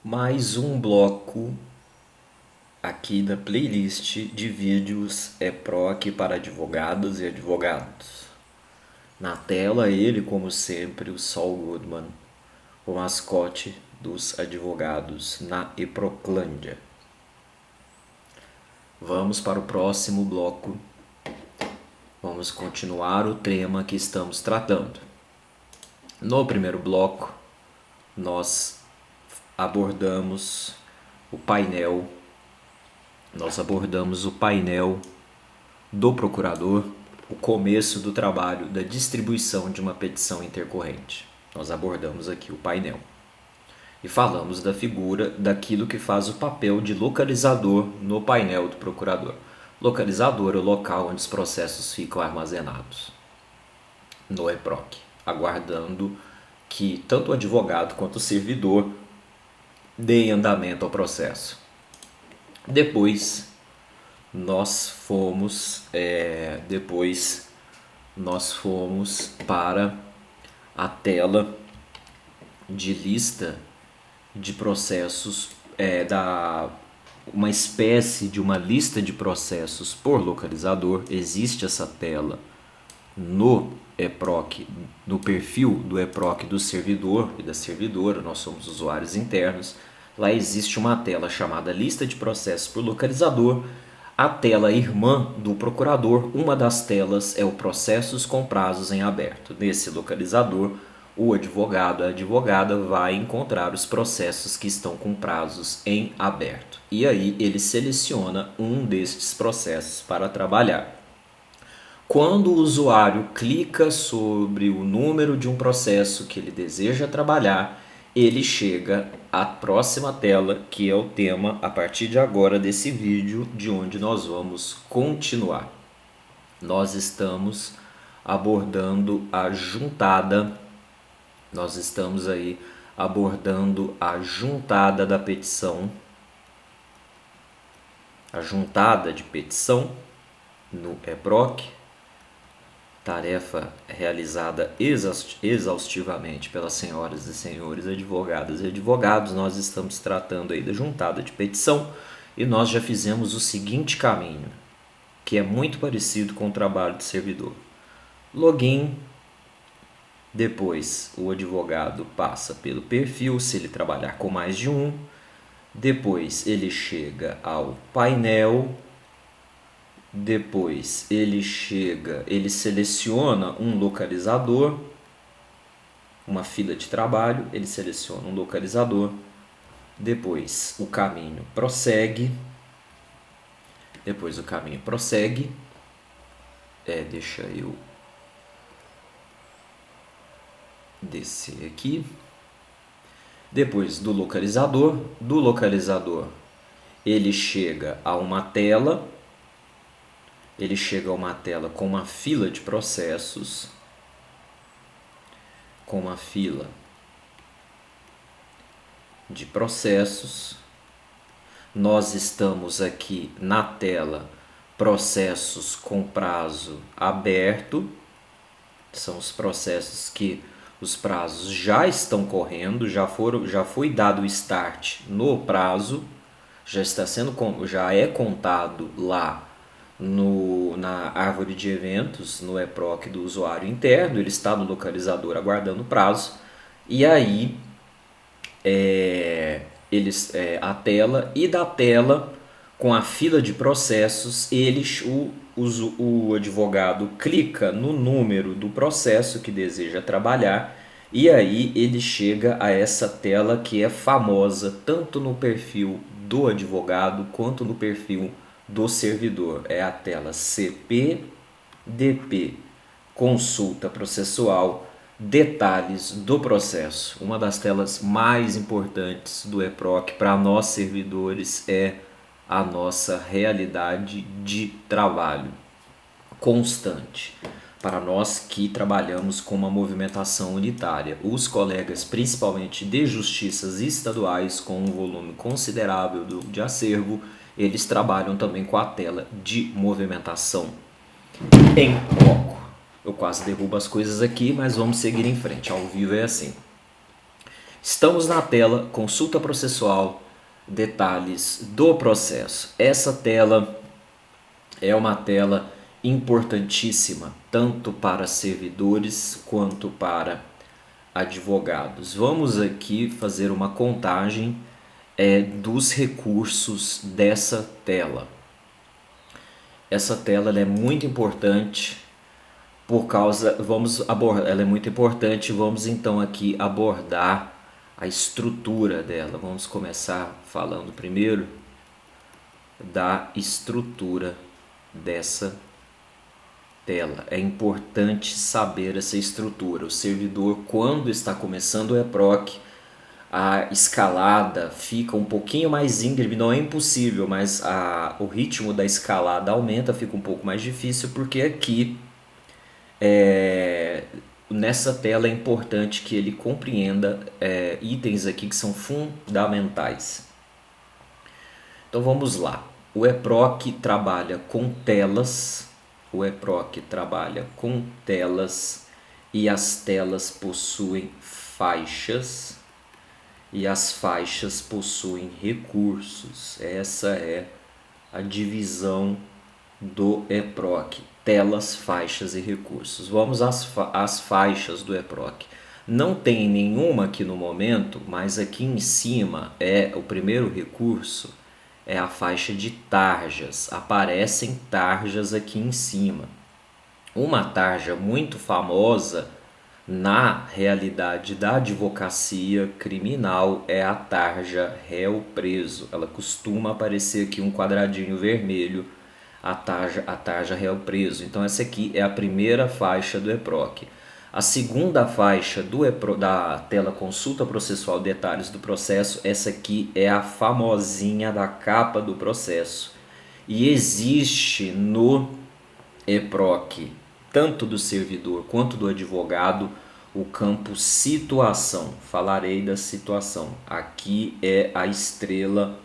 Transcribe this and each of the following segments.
Mais um bloco aqui da playlist de vídeos EPROC para advogadas e advogados. Na tela ele, como sempre, o Saul Goodman, o mascote dos advogados na Eproclândia. Vamos para o próximo bloco. Vamos continuar o tema que estamos tratando. No primeiro bloco, nós abordamos o painel do procurador, o começo do trabalho da distribuição de uma petição intercorrente. Nós abordamos aqui o painel e falamos da figura daquilo que faz o papel de localizador no painel do procurador. Localizador é o local onde os processos ficam armazenados no EPROC, aguardando que tanto o advogado quanto o servidor deem andamento ao processo. Depois nós fomos para a tela de lista de processos, uma espécie de uma lista de processos por localizador. Existe essa tela no EPROC, no perfil do EPROC do servidor e da servidora. Nós somos usuários internos. Lá existe uma tela chamada lista de processos por localizador. A tela irmã do procurador, uma das telas é o processos com prazos em aberto. Nesse localizador, o advogado, a advogada vai encontrar os processos que estão com prazos em aberto. E aí ele seleciona um destes processos para trabalhar. Quando o usuário clica sobre o número de um processo que ele deseja trabalhar, ele chega à próxima tela, que é o tema a partir de agora desse vídeo, de onde nós vamos continuar. Nós estamos abordando a juntada, da petição, a juntada de petição no EPROC. Tarefa realizada exaustivamente pelas senhoras e senhores advogadas e advogados. Nós estamos tratando aí da juntada de petição e nós já fizemos o seguinte caminho, que é muito parecido com o trabalho de servidor. Login, depois o advogado passa pelo perfil, se ele trabalhar com mais de um, depois ele chega ao painel. Depois ele seleciona um localizador, uma fila de trabalho, ele seleciona um localizador. Depois o caminho prossegue. Deixa eu descer aqui. Depois do localizador ele chega a uma tela. Com uma fila de processos, Nós estamos aqui na tela processos com prazo aberto. São os processos que os prazos já estão correndo, já foi dado o start no prazo, já é contado lá na árvore de eventos, no EPROC do usuário interno. Ele está no localizador aguardando o prazo, e aí a tela, e da tela com a fila de processos, o advogado clica no número do processo que deseja trabalhar, e aí ele chega a essa tela que é famosa tanto no perfil do advogado quanto no perfil do servidor. É a tela CP-DP, consulta processual, detalhes do processo. Uma das telas mais importantes do EPROC para nós servidores é a nossa realidade de trabalho constante. Para nós que trabalhamos com uma movimentação unitária, os colegas principalmente de justiças estaduais com um volume considerável de acervo, eles trabalham também com a tela de movimentação em bloco. Eu quase derrubo as coisas aqui, mas vamos seguir em frente. Ao vivo é assim. Estamos na tela Consulta Processual, detalhes do processo. Essa tela é uma tela importantíssima, tanto para servidores quanto para advogados. Vamos aqui fazer uma contagem dos recursos dessa tela. Essa tela ela é muito importante ela é muito importante. Vamos então aqui abordar a estrutura dela. Vamos começar falando primeiro da estrutura dessa tela. É importante saber essa estrutura. O servidor, quando está começando o EPROC, a escalada fica um pouquinho mais íngreme, não é impossível, mas o ritmo da escalada aumenta, fica um pouco mais difícil, porque aqui nessa tela é importante que ele compreenda itens aqui que são fundamentais. Então vamos lá. O EPROC trabalha com telas. E as telas possuem faixas e as faixas possuem recursos. Essa é a divisão do EPROC: telas, faixas e recursos. Vamos às faixas do EPROC. Não tem nenhuma aqui no momento, mas aqui em cima o primeiro recurso é a faixa de tarjas. Aparecem tarjas aqui em cima. Uma tarja muito famosa na realidade da advocacia criminal é a tarja réu preso. Ela costuma aparecer aqui um quadradinho vermelho, a tarja réu preso. Então essa aqui é a primeira faixa do EPROC. A segunda faixa da tela Consulta Processual, detalhes do processo, essa aqui é a famosinha da capa do processo. E existe no EPROC, tanto do servidor quanto do advogado, o campo situação. Falarei da situação. Aqui é a estrela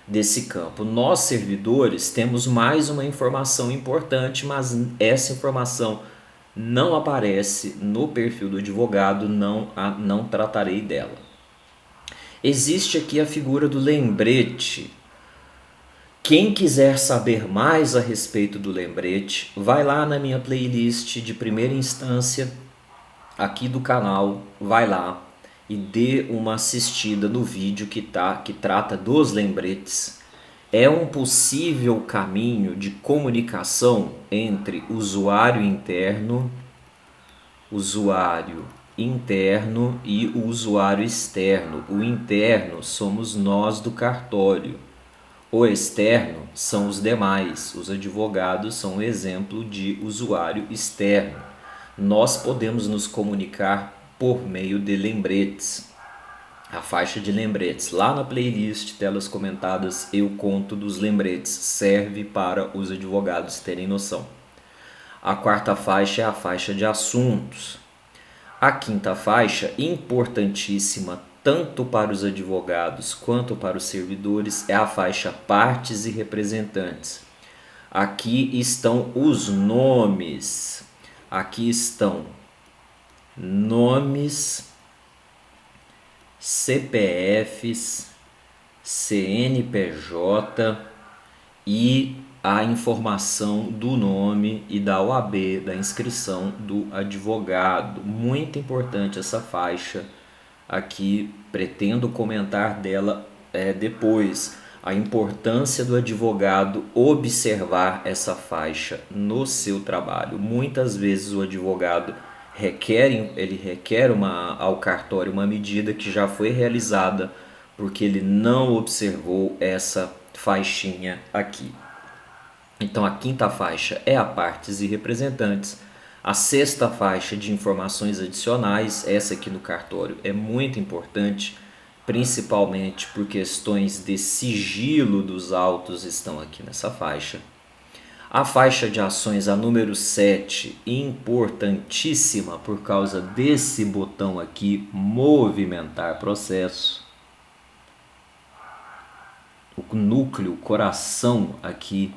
desse campo. Nós, servidores, temos mais uma informação importante, mas essa informação não aparece no perfil do advogado, não tratarei dela. Existe aqui a figura do lembrete. Quem quiser saber mais a respeito do lembrete, vai lá na minha playlist de primeira instância aqui do canal, vai lá e dê uma assistida no vídeo que trata dos lembretes. É um possível caminho de comunicação entre usuário interno e o usuário externo. O interno somos nós do cartório. O externo são os demais. Os advogados são um exemplo de usuário externo. Nós podemos nos comunicar por meio de lembretes. A faixa de lembretes, lá na playlist Telas Comentadas, eu conto dos lembretes, serve para os advogados terem noção. A quarta faixa é a faixa de assuntos. A quinta faixa, importantíssima tanto para os advogados quanto para os servidores, é a faixa partes e representantes. Aqui estão os nomes. Aqui estão nomes, CPFs, CNPJ e a informação do nome e da OAB, da inscrição do advogado. Muito importante essa faixa aqui, pretendo comentar dela depois. A importância do advogado observar essa faixa no seu trabalho. Muitas vezes o advogado requer ao cartório uma medida que já foi realizada porque ele não observou essa faixinha aqui. Então a quinta faixa é a partes e representantes. A sexta faixa de informações adicionais, essa aqui no cartório é muito importante, principalmente por questões de sigilo dos autos estão aqui nessa faixa. A faixa de ações, a número 7, importantíssima por causa desse botão aqui, movimentar processo. O núcleo, o coração aqui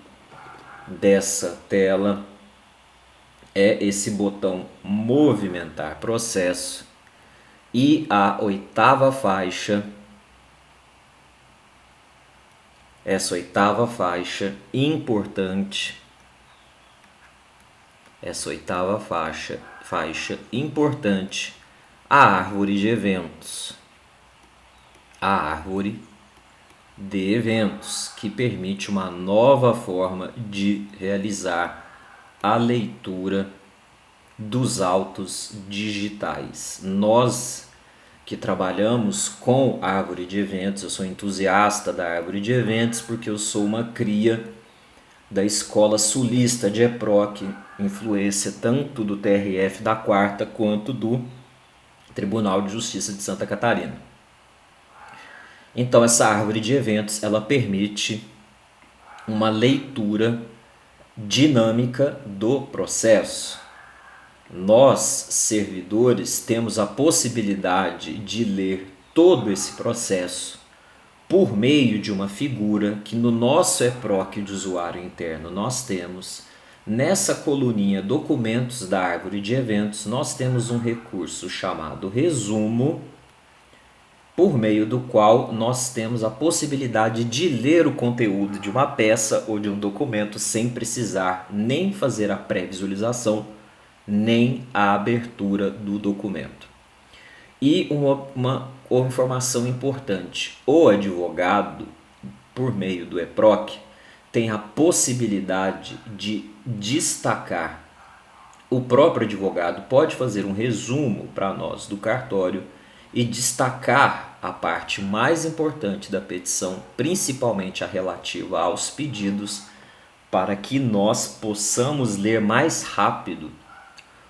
dessa tela é esse botão movimentar processo, E a oitava faixa, essa oitava faixa importante, a árvore de eventos. A árvore de eventos, que permite uma nova forma de realizar a leitura dos autos digitais. Nós que trabalhamos com árvore de eventos, eu sou entusiasta da árvore de eventos porque eu sou uma cria da escola sulista de EPROC, influência tanto do TRF da Quarta quanto do Tribunal de Justiça de Santa Catarina. Então essa árvore de eventos, ela permite uma leitura dinâmica do processo. Nós, servidores, temos a possibilidade de ler todo esse processo por meio de uma figura que no nosso EPROC de usuário interno nós temos. Nessa coluninha documentos da árvore de eventos, nós temos um recurso chamado resumo, por meio do qual nós temos a possibilidade de ler o conteúdo de uma peça ou de um documento sem precisar nem fazer a pré-visualização, nem a abertura do documento. E uma informação importante: o advogado, por meio do EPROC, tem a possibilidade de destacar. O próprio advogado pode fazer um resumo para nós do cartório e destacar a parte mais importante da petição, principalmente a relativa aos pedidos, para que nós possamos ler mais rápido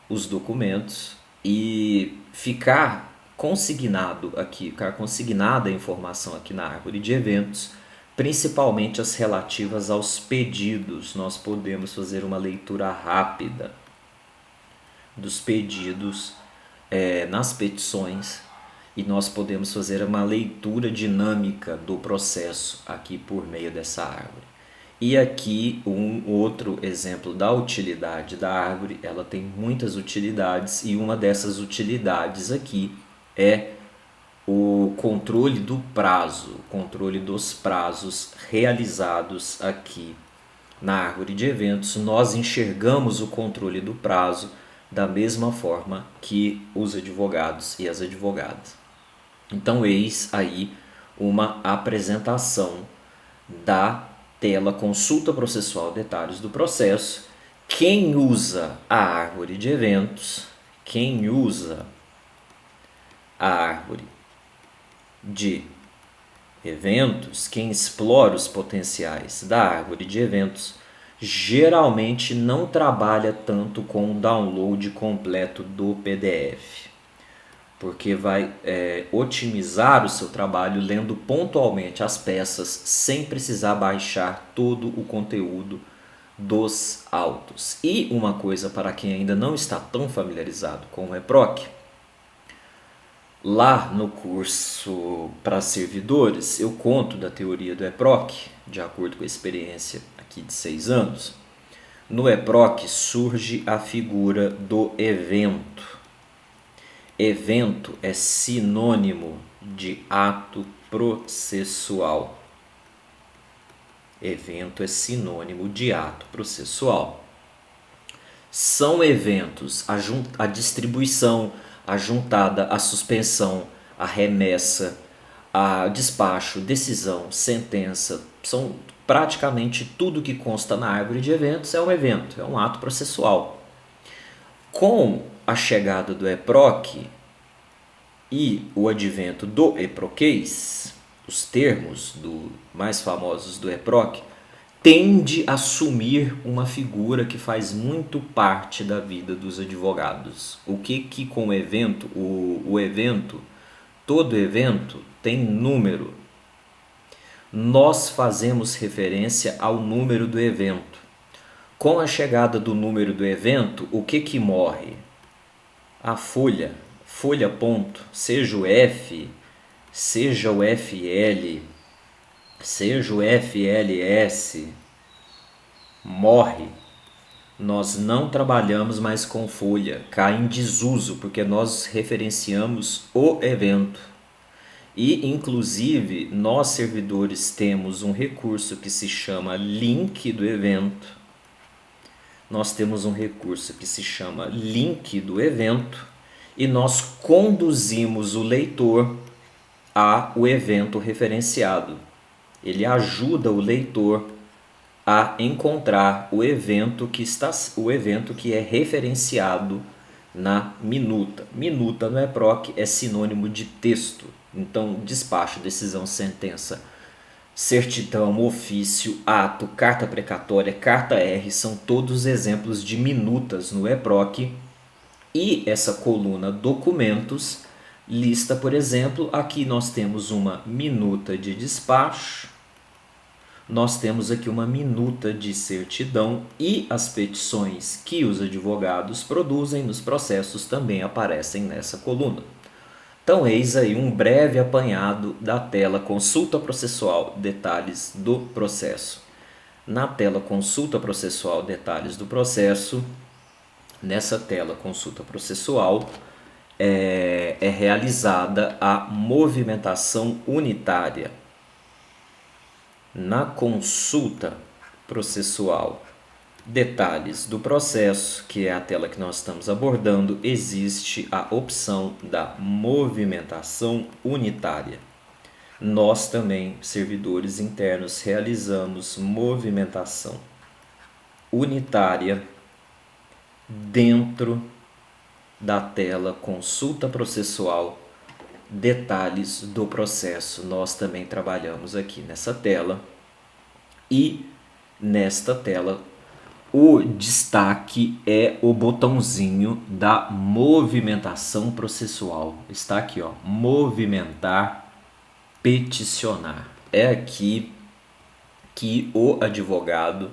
os documentos e ficar consignada a informação aqui na árvore de eventos, principalmente as relativas aos pedidos. Nós podemos fazer uma leitura rápida dos pedidos nas petições e nós podemos fazer uma leitura dinâmica do processo aqui por meio dessa árvore. E aqui um outro exemplo da utilidade da árvore. Ela tem muitas utilidades e uma dessas utilidades aqui é o controle do prazo, controle dos prazos realizados aqui na árvore de eventos. Nós enxergamos o controle do prazo da mesma forma que os advogados e as advogadas. Então eis aí uma apresentação da tela consulta processual detalhes do processo. Quem usa a árvore de eventos, quem usa a árvore de eventos, quem explora os potenciais da árvore de eventos, geralmente não trabalha tanto com o download completo do PDF, porque vai otimizar o seu trabalho lendo pontualmente as peças sem precisar baixar todo o conteúdo dos autos. E uma coisa para quem ainda não está tão familiarizado com o EPROC, lá no curso para servidores eu conto da teoria do EPROC, de acordo com a experiência aqui de 6 anos. No EPROC surge a figura do evento. Evento é sinônimo de ato processual. Evento é sinônimo de ato processual. São eventos a distribuição, a juntada, a suspensão, a remessa, a despacho, decisão, sentença. São praticamente tudo que consta na árvore de eventos é um evento, é um ato processual. Com a chegada do EPROC e o advento do EPROquês, os termos mais famosos do EPROC, tende a assumir uma figura que faz muito parte da vida dos advogados. O que com o evento, todo evento tem número. Nós fazemos referência ao número do evento. Com a chegada do número do evento, o que morre? A folha ponto, seja o F, seja o FL, seja o FLS, morre. nós não trabalhamos mais com folha, cai em desuso, porque nós referenciamos o evento. E, inclusive, nós servidores temos um recurso que se chama link do evento. Nós temos um recurso que se chama link do evento e nós conduzimos o leitor ao evento referenciado. Ele ajuda o leitor a encontrar o evento que é referenciado na minuta. Minuta no EPROC é sinônimo de texto. Então, despacho, decisão, sentença, certidão, ofício, ato, carta precatória, carta R são todos exemplos de minutas no EPROC. E essa coluna documentos lista, por exemplo, aqui nós temos uma minuta de despacho, nós temos aqui uma minuta de certidão e as petições que os advogados produzem nos processos também aparecem nessa coluna. Então, eis aí um breve apanhado da tela Consulta Processual, Detalhes do Processo. Na tela Consulta Processual, Detalhes do Processo, nessa tela Consulta Processual, é realizada a movimentação unitária. Na Consulta Processual, Detalhes do Processo, que é a tela que nós estamos abordando, existe a opção da movimentação unitária. Nós também, servidores internos, realizamos movimentação unitária dentro da tela Consulta Processual, Detalhes do Processo. Nós também trabalhamos aqui nessa tela e nesta tela o destaque é o botãozinho da movimentação processual. Está aqui, ó, movimentar, peticionar. É aqui que o advogado,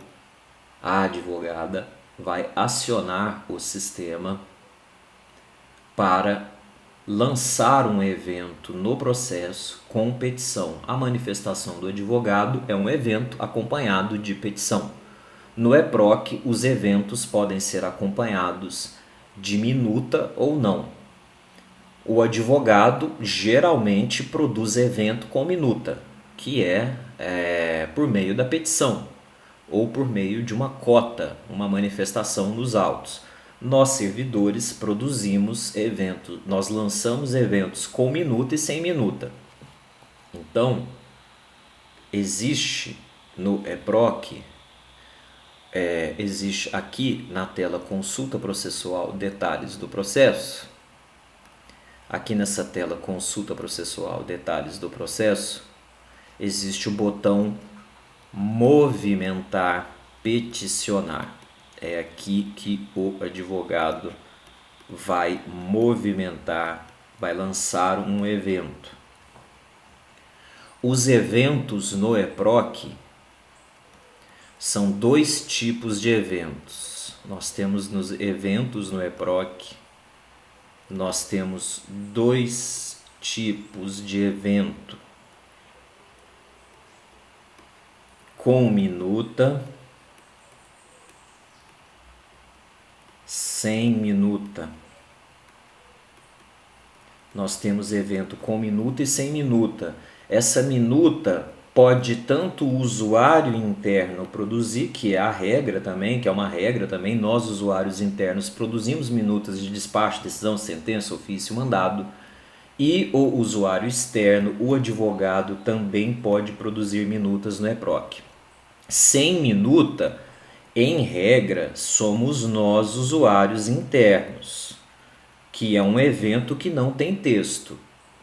a advogada, vai acionar o sistema para lançar um evento no processo com petição. A manifestação do advogado é um evento acompanhado de petição. No EPROC, os eventos podem ser acompanhados de minuta ou não. O advogado geralmente produz evento com minuta, que é por meio da petição ou por meio de uma cota, uma manifestação nos autos. Nós, servidores, produzimos eventos, nós lançamos eventos com minuta e sem minuta. Então, existe no EPROC, existe aqui na tela Consulta Processual, Detalhes do Processo. Aqui nessa tela Consulta Processual, Detalhes do Processo, existe o botão Movimentar, Peticionar. É aqui que o advogado vai movimentar, vai lançar um evento. Os eventos no EPROC são dois tipos de eventos. Nós temos nos eventos no EPROC, nós temos dois tipos de evento. Com minuta, sem minuta. Nós temos evento com minuta e sem minuta. Essa minuta pode tanto o usuário interno produzir, que é a regra também, que é uma regra também, nós usuários internos produzimos minutas de despacho, decisão, sentença, ofício, mandado, e o usuário externo, o advogado, também pode produzir minutas no EPROC. Sem minuta, em regra, somos nós usuários internos, que é um evento que não tem texto.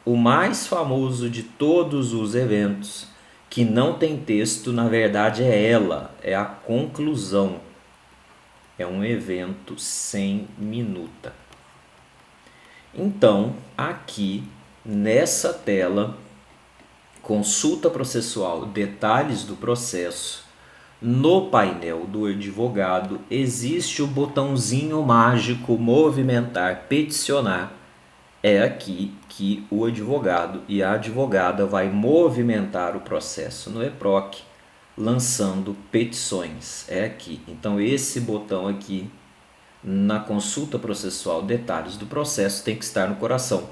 O mais famoso de todos os eventos que não tem texto, na verdade, é a conclusão. É um evento sem minuta. Então, aqui nessa tela, Consulta Processual, Detalhes do Processo, no painel do advogado existe o botãozinho mágico Movimentar, Peticionar. É aqui que o advogado e a advogada vai movimentar o processo no EPROC lançando petições. É aqui. Então esse botão aqui na consulta processual detalhes do processo tem que estar no coração.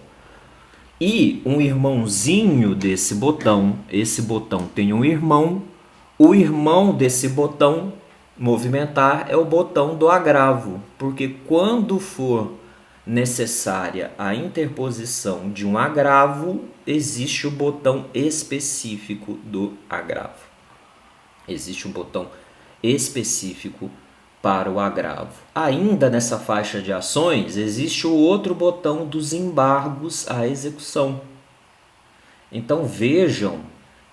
E um irmãozinho desse botão, esse botão tem um irmão, o irmão desse botão movimentar é o botão do agravo, porque quando for necessária a interposição de um agravo, existe o botão específico do agravo. Existe um botão específico para o agravo. Ainda nessa faixa de ações, existe o outro botão dos embargos à execução. Então vejam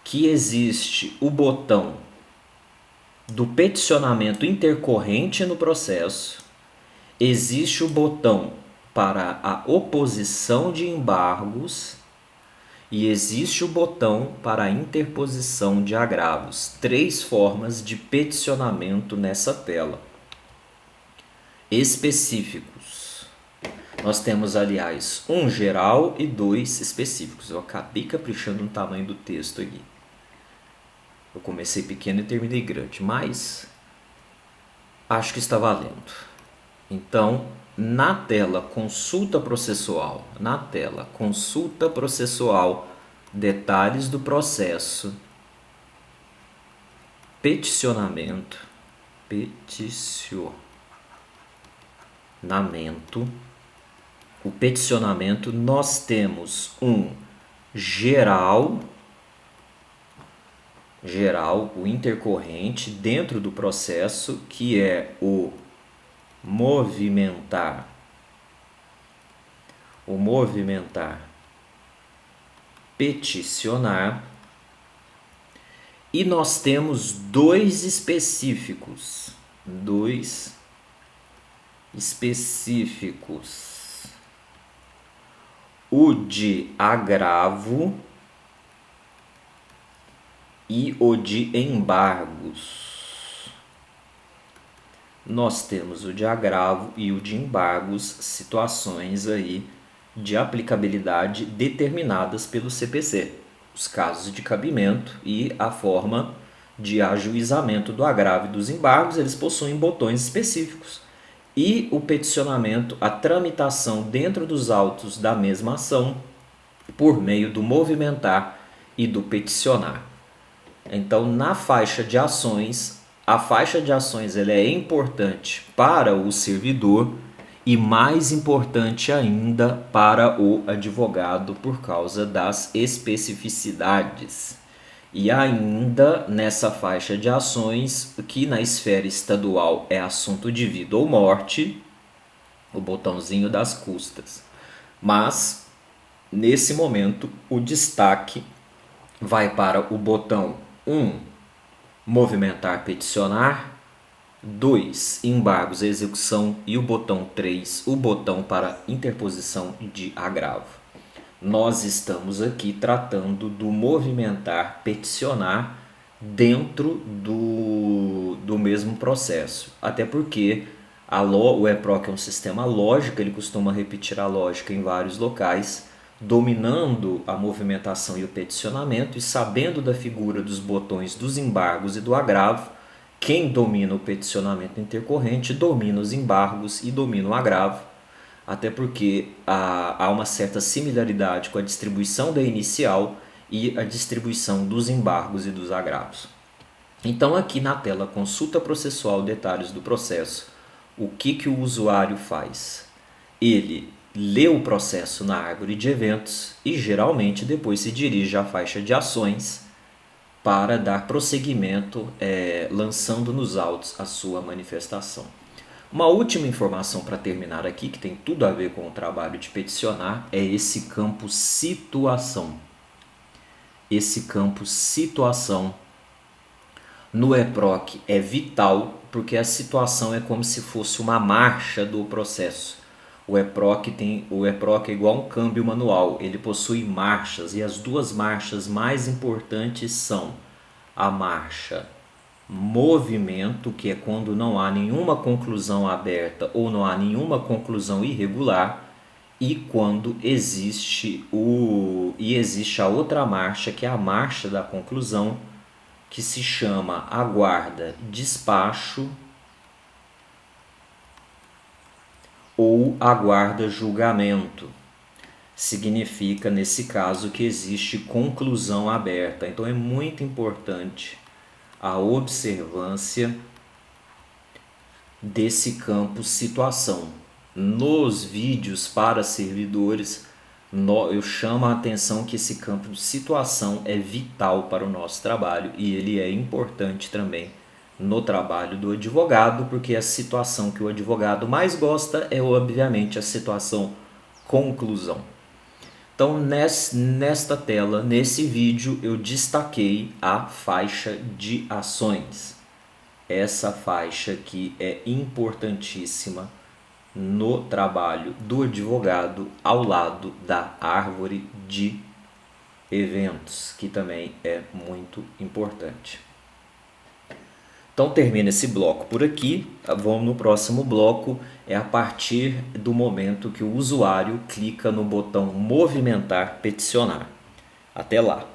que existe o botão do peticionamento intercorrente no processo, existe o botão para a oposição de embargos e existe o botão para a interposição de agravos. 3 formas de peticionamento nessa tela. Específicos. Nós temos, aliás, um geral e 2 específicos. Eu acabei caprichando no tamanho do texto aqui. Eu comecei pequeno e terminei grande, mas acho que está valendo. Então, na tela consulta processual, detalhes do processo, peticionamento, o peticionamento, nós temos um geral, o intercorrente dentro do processo, que é o movimentar, peticionar, e nós temos 2 específicos, o de agravo e o de embargos. Nós temos o de agravo e o de embargos, situações aí de aplicabilidade determinadas pelo CPC, os casos de cabimento e a forma de ajuizamento do agravo e dos embargos, eles possuem botões específicos. E o peticionamento, a tramitação dentro dos autos da mesma ação, por meio do movimentar e do peticionar. Então, na faixa de ações, a faixa de ações ela é importante para o servidor e mais importante ainda para o advogado por causa das especificidades. E ainda nessa faixa de ações, que na esfera estadual é assunto de vida ou morte, o botãozinho das custas. Mas, nesse momento, o destaque vai para o botão 1, movimentar, peticionar, 2, embargos, execução, e o botão 3, o botão para interposição de agravo. Nós estamos aqui tratando do movimentar, peticionar dentro do mesmo processo. Até porque o EPROC é um sistema lógico, ele costuma repetir a lógica em vários locais, dominando a movimentação e o peticionamento e sabendo da figura dos botões dos embargos e do agravo. Quem domina o peticionamento intercorrente domina os embargos e domina o agravo. Até porque há uma certa similaridade com a distribuição da inicial e a distribuição dos embargos e dos agravos. Então aqui na tela consulta processual detalhes do processo, o que o usuário faz? Ele lê o processo na árvore de eventos e geralmente depois se dirige à faixa de ações para dar prosseguimento, lançando nos autos a sua manifestação. Uma última informação para terminar aqui, que tem tudo a ver com o trabalho de peticionar, é esse campo situação. Esse campo situação no EPROC é vital, porque a situação é como se fosse uma marcha do processo. O EPROC é igual a um câmbio manual, ele possui marchas, e as 2 marchas mais importantes são a marcha movimento, que é quando não há nenhuma conclusão aberta ou não há nenhuma conclusão irregular, e quando existe a outra marcha, que é a marcha da conclusão, que se chama aguarda despacho ou aguarda julgamento. Significa, nesse caso, que existe conclusão aberta. Então é muito importante a observância desse campo situação. Nos vídeos para servidores, eu chamo a atenção que esse campo de situação é vital para o nosso trabalho e ele é importante também no trabalho do advogado, porque a situação que o advogado mais gosta é, obviamente, a situação conclusão. Então, nesta tela, nesse vídeo, eu destaquei a faixa de ações. Essa faixa aqui é importantíssima no trabalho do advogado ao lado da árvore de eventos, que também é muito importante. Então termina esse bloco por aqui. Vamos no próximo bloco, é a partir do momento que o usuário clica no botão movimentar peticionar. Até lá!